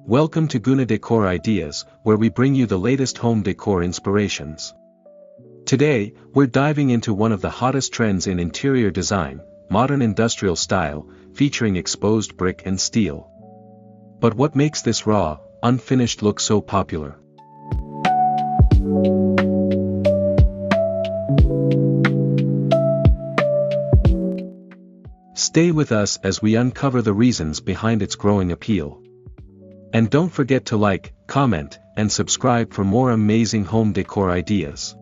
Welcome to Guna Decor Ideas, where we bring you the latest home decor inspirations. Today, we're diving into one of the hottest trends in interior design, modern industrial style, featuring exposed brick and steel. But what makes this raw, unfinished look so popular? Stay with us as we uncover the reasons behind its growing appeal. And don't forget to like, comment, and subscribe for more amazing home decor ideas.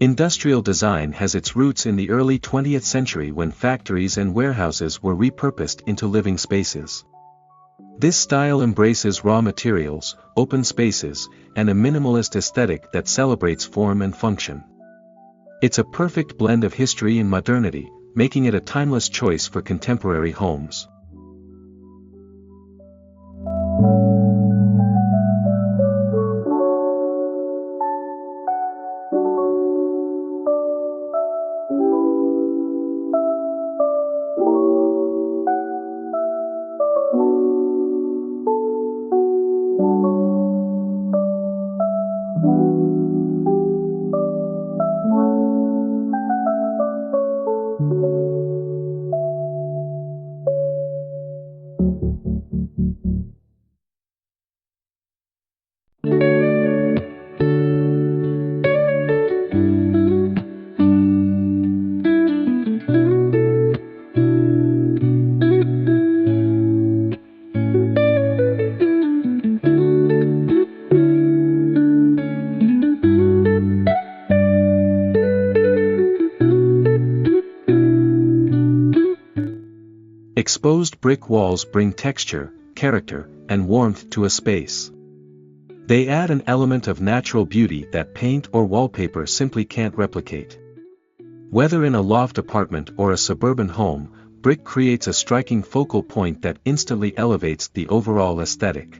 Industrial design has its roots in the early 20th century when factories and warehouses were repurposed into living spaces. This style embraces raw materials, open spaces, and a minimalist aesthetic that celebrates form and function. It's a perfect blend of history and modernity, making it a timeless choice for contemporary homes. Exposed brick walls bring texture, character, and warmth to a space. They add an element of natural beauty that paint or wallpaper simply can't replicate. Whether in a loft apartment or a suburban home, brick creates a striking focal point that instantly elevates the overall aesthetic.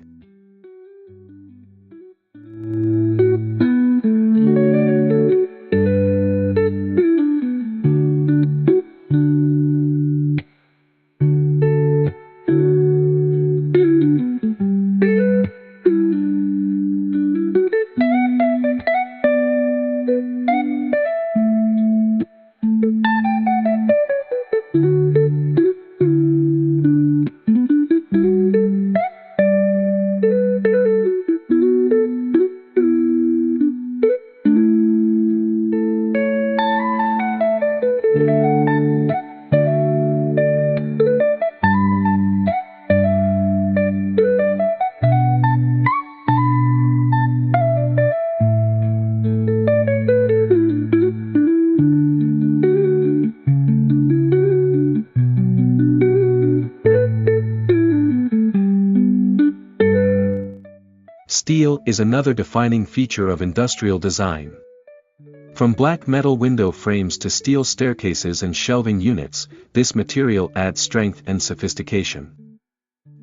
Steel is another defining feature of industrial design. From black metal window frames to steel staircases and shelving units, this material adds strength and sophistication.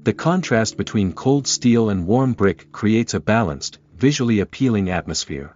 The contrast between cold steel and warm brick creates a balanced, visually appealing atmosphere.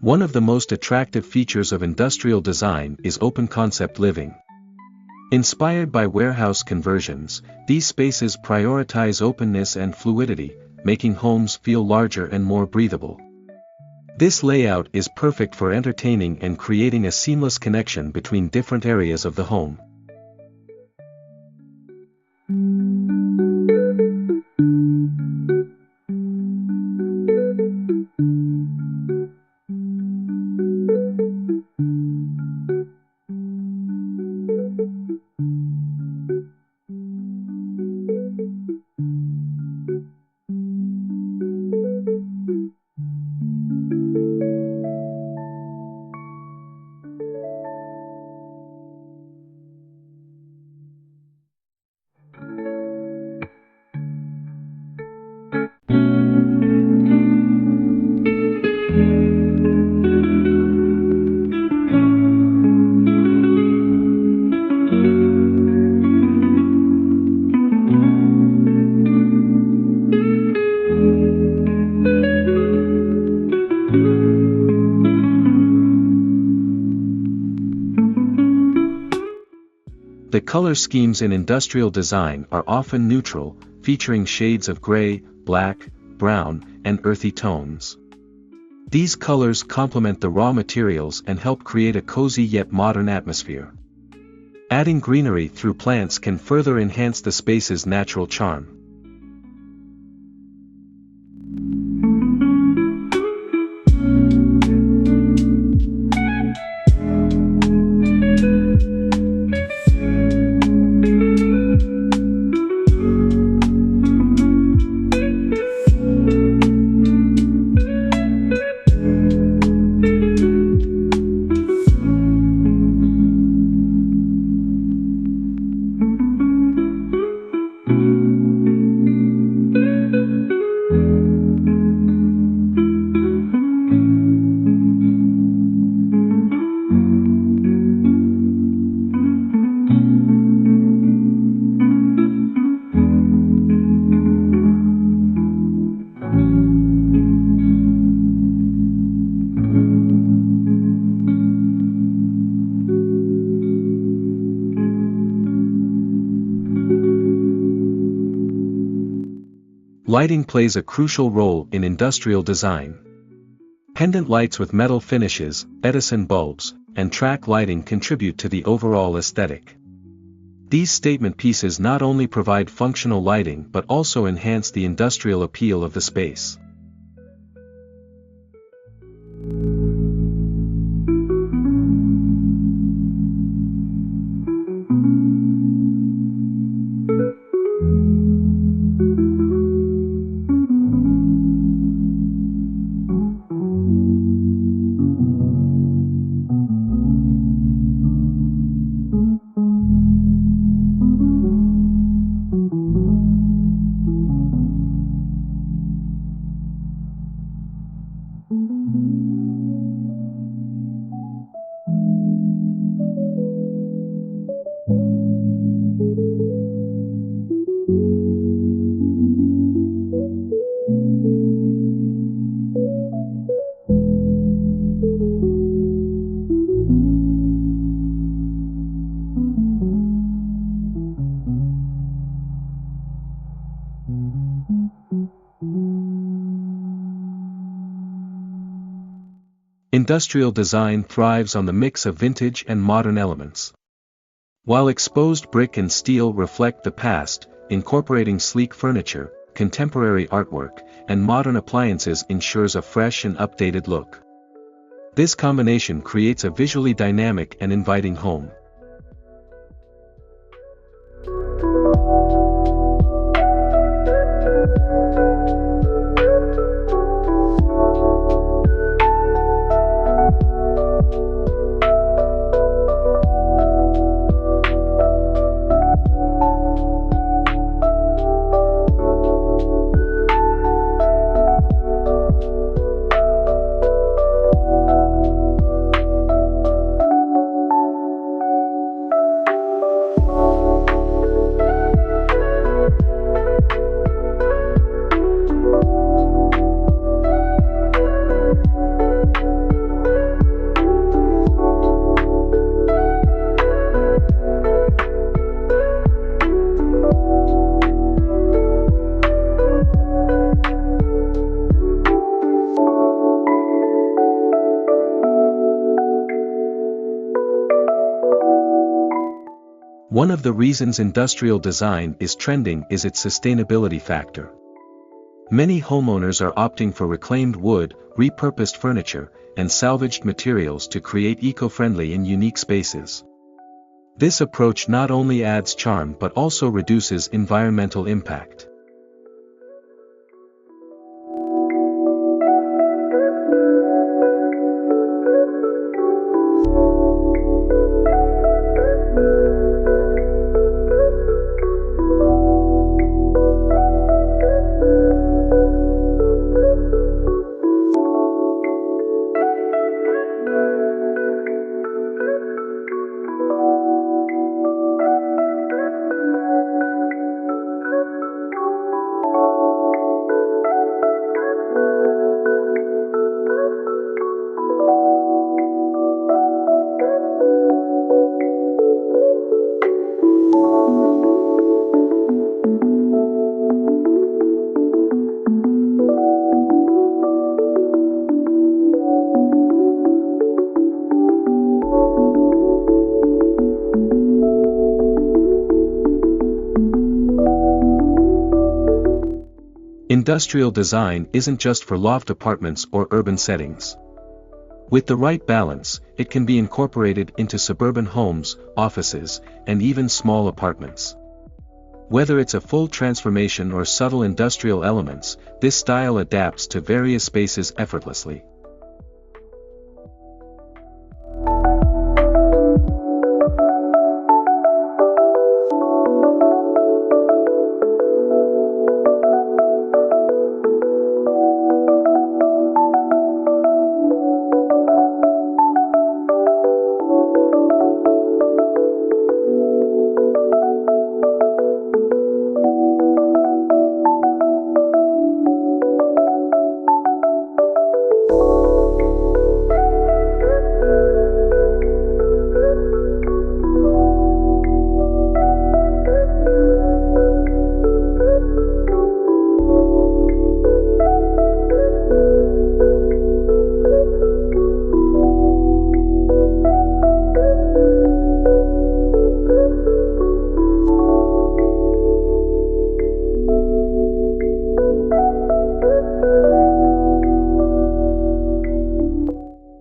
One of the most attractive features of industrial design is open concept living. Inspired by warehouse conversions, these spaces prioritize openness and fluidity, making homes feel larger and more breathable. This layout is perfect for entertaining and creating a seamless connection between different areas of the home. The color schemes in industrial design are often neutral, featuring shades of gray, black, brown, and earthy tones. These colors complement the raw materials and help create a cozy yet modern atmosphere. Adding greenery through plants can further enhance the space's natural charm. Lighting plays a crucial role in industrial design. Pendant lights with metal finishes, Edison bulbs, and track lighting contribute to the overall aesthetic. These statement pieces not only provide functional lighting but also enhance the industrial appeal of the space. Industrial design thrives on the mix of vintage and modern elements. While exposed brick and steel reflect the past, incorporating sleek furniture, contemporary artwork, and modern appliances ensures a fresh and updated look. This combination creates a visually dynamic and inviting home. One of the reasons industrial design is trending is its sustainability factor. Many homeowners are opting for reclaimed wood, repurposed furniture, and salvaged materials to create eco-friendly and unique spaces. This approach not only adds charm but also reduces environmental impact. Industrial design isn't just for loft apartments or urban settings. With the right balance, it can be incorporated into suburban homes, offices, and even small apartments. Whether it's a full transformation or subtle industrial elements, this style adapts to various spaces effortlessly.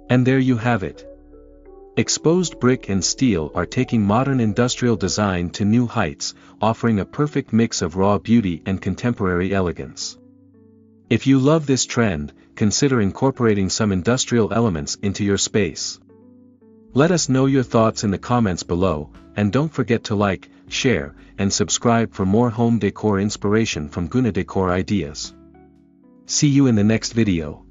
And there you have it. Exposed brick and steel are taking modern industrial design to new heights, offering a perfect mix of raw beauty and contemporary elegance. If you love this trend, consider incorporating some industrial elements into your space. Let us know your thoughts in the comments below, and don't forget to like, share, and subscribe for more home decor inspiration from Guna Decor ideas. See you in the next video.